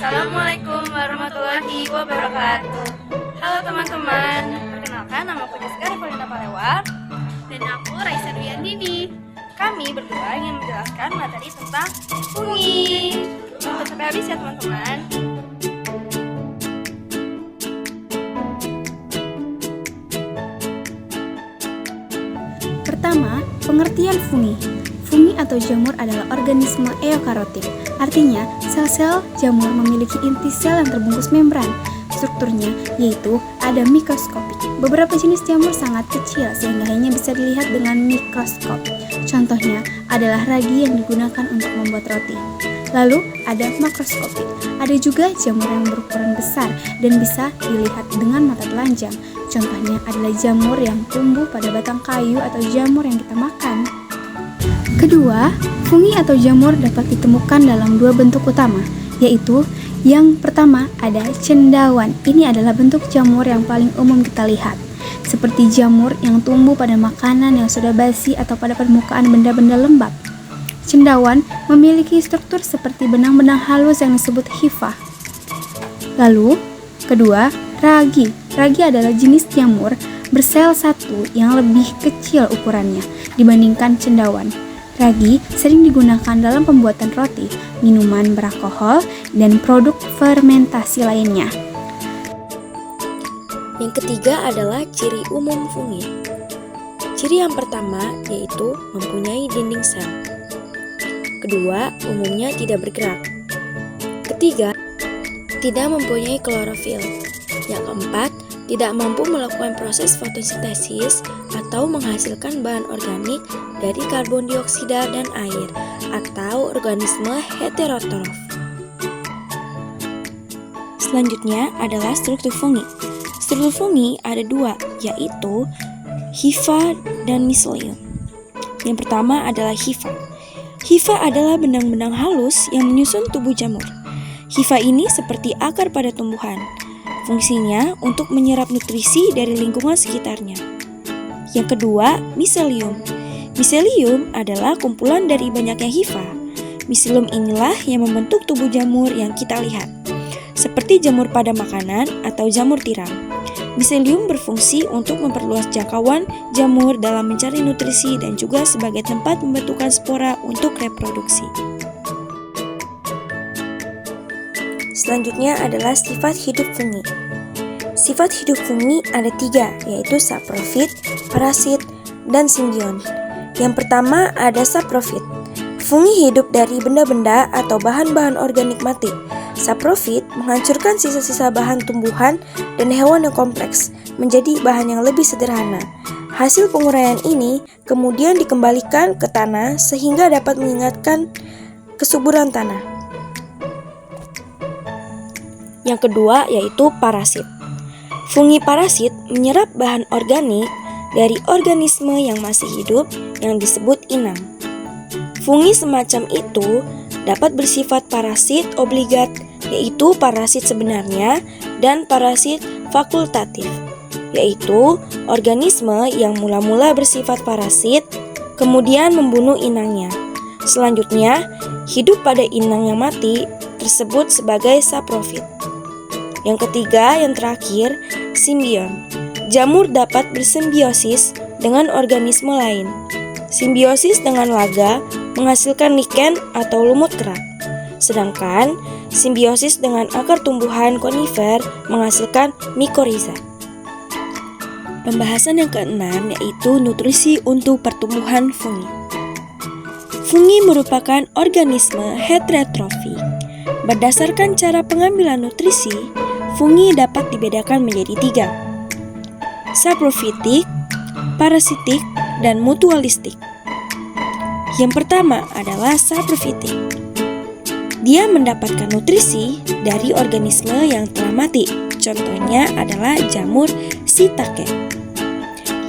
Assalamualaikum warahmatullahi wabarakatuh. Halo teman-teman, perkenalkan nama aku Jessica Revalina Palewar. Dan aku Raisa Duyandini. Kami berdua ingin menjelaskan materi tentang fungi. Untuk sampai habis ya teman-teman. Pertama, pengertian fungi. Fungi atau jamur adalah organisme eukariotik. Artinya, sel-sel jamur memiliki inti sel yang terbungkus membran. Strukturnya yaitu ada mikroskopik. Beberapa jenis jamur sangat kecil sehingga hanya bisa dilihat dengan mikroskop. Contohnya adalah ragi yang digunakan untuk membuat roti. Lalu ada makroskopik. Ada juga jamur yang berukuran besar dan bisa dilihat dengan mata telanjang. Contohnya adalah jamur yang tumbuh pada batang kayu atau jamur yang kita makan. Kedua, fungi atau jamur dapat ditemukan dalam dua bentuk utama, yaitu yang pertama ada cendawan. Ini adalah bentuk jamur yang paling umum kita lihat, seperti jamur yang tumbuh pada makanan yang sudah basi atau pada permukaan benda-benda lembab. Cendawan memiliki struktur seperti benang-benang halus yang disebut hifa. Lalu, kedua, ragi. Ragi adalah jenis jamur bersel satu yang lebih kecil ukurannya dibandingkan cendawan. Ragi sering digunakan dalam pembuatan roti, minuman beralkohol, dan produk fermentasi lainnya. Yang ketiga adalah ciri umum fungi. Ciri yang pertama yaitu mempunyai dinding sel. Kedua, umumnya tidak bergerak. Ketiga, tidak mempunyai klorofil. Yang keempat, tidak mampu melakukan proses fotosintesis atau menghasilkan bahan organik dari karbon dioksida dan air atau organisme heterotrof. Selanjutnya adalah struktur fungi. Struktur fungi ada dua, yaitu hifa dan miselium. Yang pertama adalah hifa. Hifa adalah benang-benang halus yang menyusun tubuh jamur. Hifa ini seperti akar pada tumbuhan. Fungsinya untuk menyerap nutrisi dari lingkungan sekitarnya. Yang kedua, miselium. Miselium adalah kumpulan dari banyaknya hifa. Miselium inilah yang membentuk tubuh jamur yang kita lihat, seperti jamur pada makanan atau jamur tiram. Miselium berfungsi untuk memperluas jangkauan jamur dalam mencari nutrisi dan juga sebagai tempat pembentukan spora untuk reproduksi. Selanjutnya adalah sifat hidup fungi. Sifat hidup fungi ada tiga, yaitu saprofit, parasit, dan simbion. Yang pertama ada saprofit. Fungi hidup dari benda-benda atau bahan-bahan organik mati. Saprofit menghancurkan sisa-sisa bahan tumbuhan dan hewan yang kompleks menjadi bahan yang lebih sederhana. Hasil penguraian ini kemudian dikembalikan ke tanah sehingga dapat mengingatkan kesuburan tanah. Yang kedua yaitu parasit. Fungi parasit menyerap bahan organik dari organisme yang masih hidup yang disebut inang. Fungi semacam itu dapat bersifat parasit obligat, yaitu parasit sebenarnya, dan parasit fakultatif, yaitu organisme yang mula-mula bersifat parasit, kemudian membunuh inangnya. Selanjutnya, hidup pada inang yang mati tersebut sebagai saprofit. Yang ketiga, yang terakhir, simbion. Jamur dapat bersimbiosis dengan organisme lain. Simbiosis dengan laga menghasilkan lichen atau lumut kerak. Sedangkan simbiosis dengan akar tumbuhan konifer menghasilkan mikoriza. Pembahasan yang keenam yaitu nutrisi untuk pertumbuhan fungi. Fungi merupakan organisme heterotropik. Berdasarkan cara pengambilan nutrisi, fungi dapat dibedakan menjadi tiga: saprofitik, parasitik, dan mutualistik. Yang pertama adalah saprofitik. Dia mendapatkan nutrisi dari organisme yang telah mati. Contohnya adalah jamur shiitake.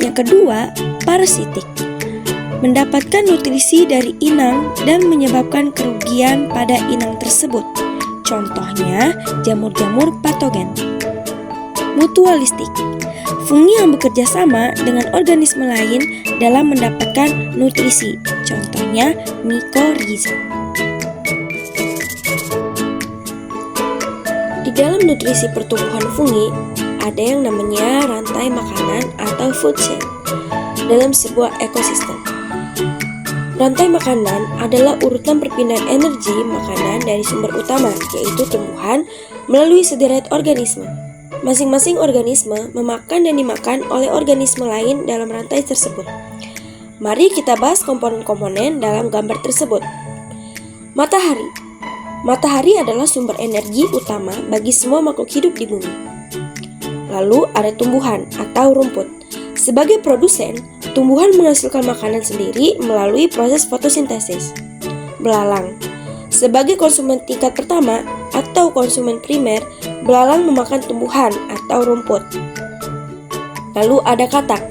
Yang kedua, parasitik. Mendapatkan nutrisi dari inang dan menyebabkan kerugian pada inang tersebut. Contohnya jamur-jamur patogen. Mutualistik. Fungi yang bekerja sama dengan organisme lain dalam mendapatkan nutrisi. Contohnya mikoriza. dalam nutrisi pertumbuhan fungi, ada yang namanya rantai makanan atau food chain dalam sebuah ekosistem. Rantai makanan adalah urutan perpindahan energi makanan dari sumber utama, yaitu tumbuhan, melalui sederet organisme. Masing-masing organisme memakan dan dimakan oleh organisme lain dalam rantai tersebut. Mari kita bahas komponen-komponen dalam gambar tersebut. Matahari. Matahari adalah sumber energi utama bagi semua makhluk hidup di bumi. Lalu ada tumbuhan atau rumput. Sebagai produsen, tumbuhan menghasilkan makanan sendiri melalui proses fotosintesis. Belalang. Sebagai konsumen tingkat pertama atau konsumen primer, belalang memakan tumbuhan atau rumput. Lalu ada katak.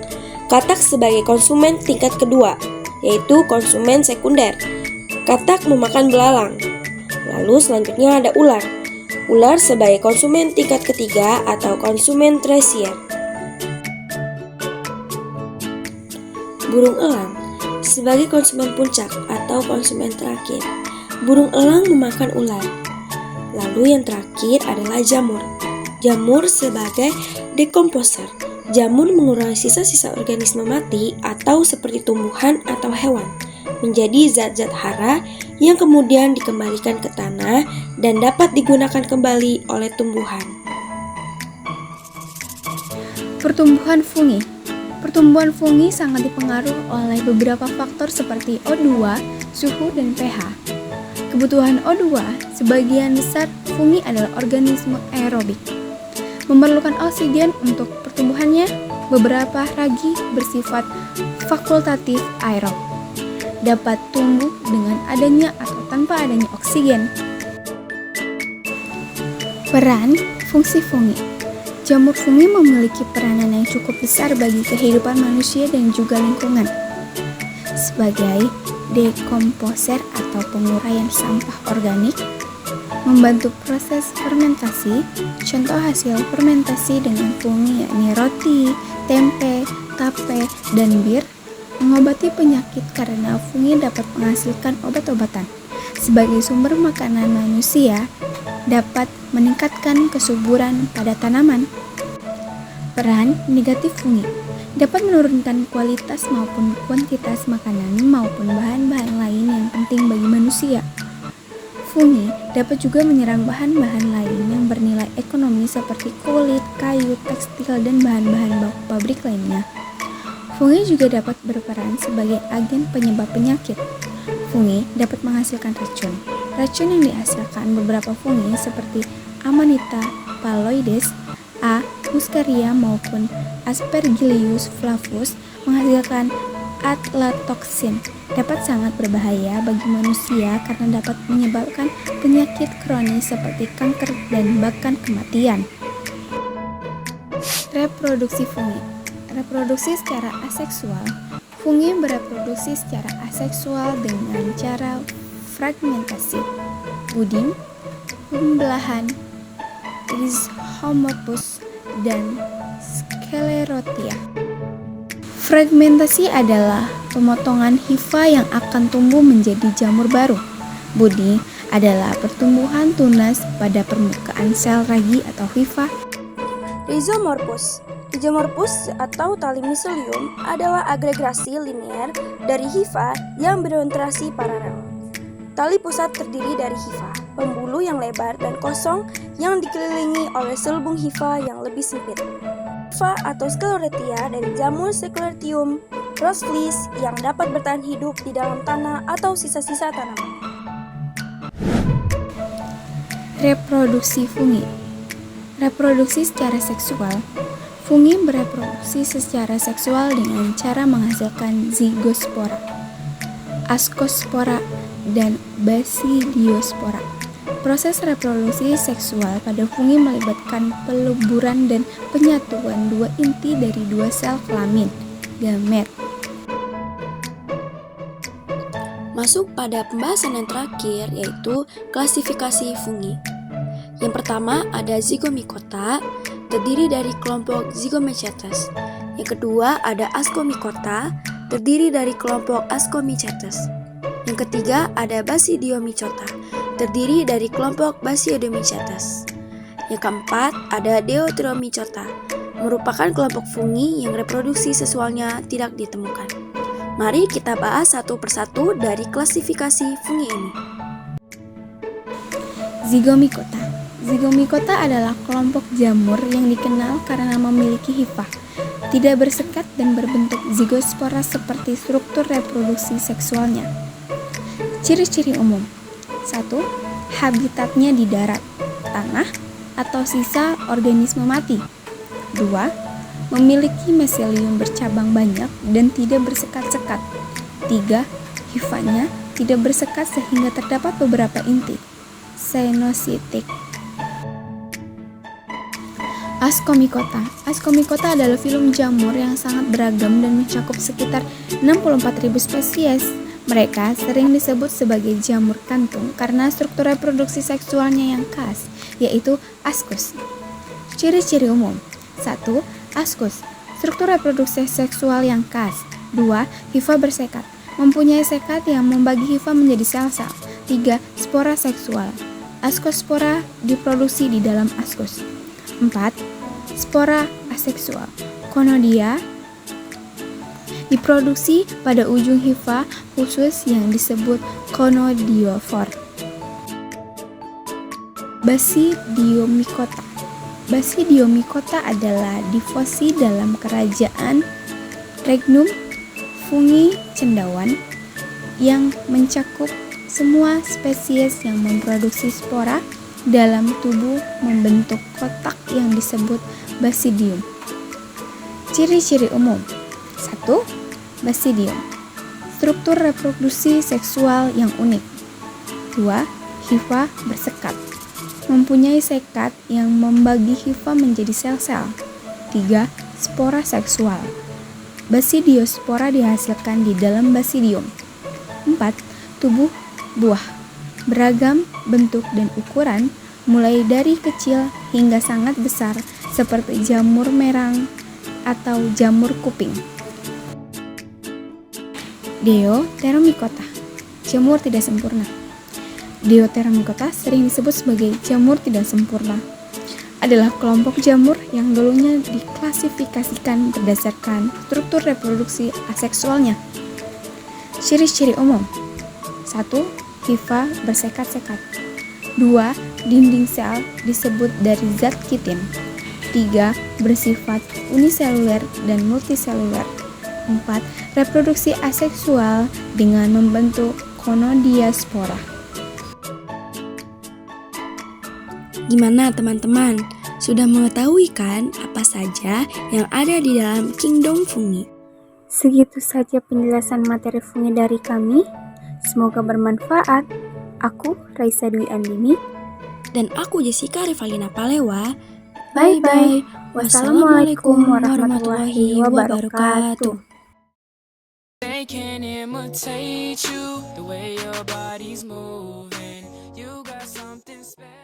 Katak sebagai konsumen tingkat kedua, yaitu konsumen sekunder. Katak memakan belalang. Lalu selanjutnya ada ular. Ular sebagai konsumen tingkat ketiga atau konsumen tersier. Burung elang sebagai konsumen puncak atau konsumen terakhir. Burung elang memakan ular. Lalu yang terakhir adalah jamur. Jamur sebagai dekomposer. Jamur mengurangi sisa-sisa organisme mati atau seperti tumbuhan atau hewan menjadi zat-zat hara yang kemudian dikembalikan ke tanah dan dapat digunakan kembali oleh tumbuhan. Pertumbuhan fungi. Pertumbuhan fungi sangat dipengaruhi oleh beberapa faktor seperti O2, suhu, dan pH. Kebutuhan O2, sebagian besar fungi adalah organisme aerobik. Memerlukan oksigen untuk pertumbuhannya, beberapa ragi bersifat fakultatif aerob. Dapat tumbuh dengan adanya atau tanpa adanya oksigen. Peran fungsi fungi. Jamur fungi memiliki peranan yang cukup besar bagi kehidupan manusia dan juga lingkungan. Sebagai dekomposer atau penguraian sampah organik, membantu proses fermentasi. Contoh hasil fermentasi dengan fungi yakni roti, tempe, tape, dan bir. Mengobati penyakit karena fungi dapat menghasilkan obat-obatan. Sebagai sumber makanan manusia, dapat meningkatkan kesuburan pada tanaman. Peran negatif fungi dapat menurunkan kualitas maupun kuantitas makanan maupun bahan-bahan lain yang penting bagi manusia. Fungi dapat juga menyerang bahan-bahan lain yang bernilai ekonomi seperti kulit, kayu, tekstil, dan bahan-bahan baku pabrik lainnya. Fungi juga dapat berperan sebagai agen penyebab penyakit. Fungi dapat menghasilkan racun. Racun yang dihasilkan beberapa fungi seperti Amanita phalloides, A. muscaria maupun Aspergillus flavus menghasilkan aflatoksin. Dapat sangat berbahaya bagi manusia karena dapat menyebabkan penyakit kronis seperti kanker dan bahkan kematian. Reproduksi fungi. Reproduksi secara aseksual. Fungi bereproduksi secara aseksual dengan cara fragmentasi, puding, pembelahan, rhizomorphus, dan sclerotia. Fragmentasi adalah pemotongan hifa yang akan tumbuh menjadi jamur baru. Budding adalah pertumbuhan tunas pada permukaan sel ragi atau hifa. Rhizomorphus. Rhizomorphus atau tali miselium adalah agregasi linear dari hifa yang berorientasi paralel. Tali pusat terdiri dari hifa, pembuluh yang lebar dan kosong yang dikelilingi oleh selubung hifa yang lebih sempit. Hifa atau sclerotia dari jamur Sclerotium roseflies yang dapat bertahan hidup di dalam tanah atau sisa-sisa tanaman. Reproduksi fungi. Reproduksi secara seksual. Fungi bereproduksi secara seksual dengan cara menghasilkan zigospora, askospora, dan basidiospora. Proses reproduksi seksual pada fungi melibatkan peluburan dan penyatuan dua inti dari dua sel kelamin, gamet. Masuk pada pembahasan yang terakhir, yaitu klasifikasi fungi. Yang pertama ada Zygomicota, terdiri dari kelompok Zygomycetes. Yang kedua ada Ascomycota, terdiri dari kelompok Ascomycetes. Yang ketiga ada Basidiomycota, terdiri dari kelompok Basidiomycetes. Yang keempat, ada Deuteromycota, merupakan kelompok fungi yang reproduksi seksualnya tidak ditemukan. Mari kita bahas satu persatu dari klasifikasi fungi ini. Zygomicota. Zygomicota adalah kelompok jamur yang dikenal karena memiliki hifa, tidak bersekat dan berbentuk zigospora seperti struktur reproduksi seksualnya. Ciri-ciri umum. 1. Habitatnya di darat, tanah, atau sisa organisme mati. 2. Memiliki meselium bercabang banyak dan tidak bersekat-sekat. 3. Hifanya tidak bersekat sehingga terdapat beberapa inti. Cenocytic. Ascomycota. Ascomycota adalah filum jamur yang sangat beragam dan mencakup sekitar 64.000 spesies. Mereka sering disebut sebagai jamur kantung karena struktur reproduksi seksualnya yang khas, yaitu ascus. Ciri-ciri umum. 1. Ascus, struktur reproduksi seksual yang khas. 2. Hifa bersekat, mempunyai sekat yang membagi hifa menjadi sel-sel. 3. Spora seksual. Ascospora diproduksi di dalam ascus. 4. Spora aseksual. Conodia diproduksi pada ujung hifa khusus yang disebut conodiofor. Basidiomycota. Basidiomycota adalah difosi dalam kerajaan Regnum fungi cendawan yang mencakup semua spesies yang memproduksi spora dalam tubuh membentuk kotak yang disebut basidium. Ciri-ciri umum. 1. Basidium, struktur reproduksi seksual yang unik. 2. Hifa bersekat, mempunyai sekat yang membagi hifa menjadi sel-sel. 3. Spora seksual. Basidiospora dihasilkan di dalam basidium. 4. Tubuh buah, beragam bentuk dan ukuran, mulai dari kecil hingga sangat besar seperti jamur merang atau jamur kuping. Deuteromycota, jamur tidak sempurna. Deuteromycota sering disebut sebagai jamur tidak sempurna. Adalah kelompok jamur yang dulunya diklasifikasikan berdasarkan struktur reproduksi aseksualnya. Ciri-ciri umum. 1. Hifa bersekat-sekat. 2. Dinding sel disebut dari zat kitin. 3. Bersifat uniseluler dan multiseluler. 4. Reproduksi aseksual dengan membentuk conodiaspora. Gimana teman-teman? Sudah mengetahui kan apa saja yang ada di dalam kingdom fungi? Segitu saja penjelasan materi fungi dari kami. Semoga bermanfaat. Aku Raisa Dwi Andini. Dan aku Jessica Rivalina Palewa. Bye-bye. Wassalamualaikum warahmatullahi wabarakatuh. They can imitate you, the way your body's moving. You got something special.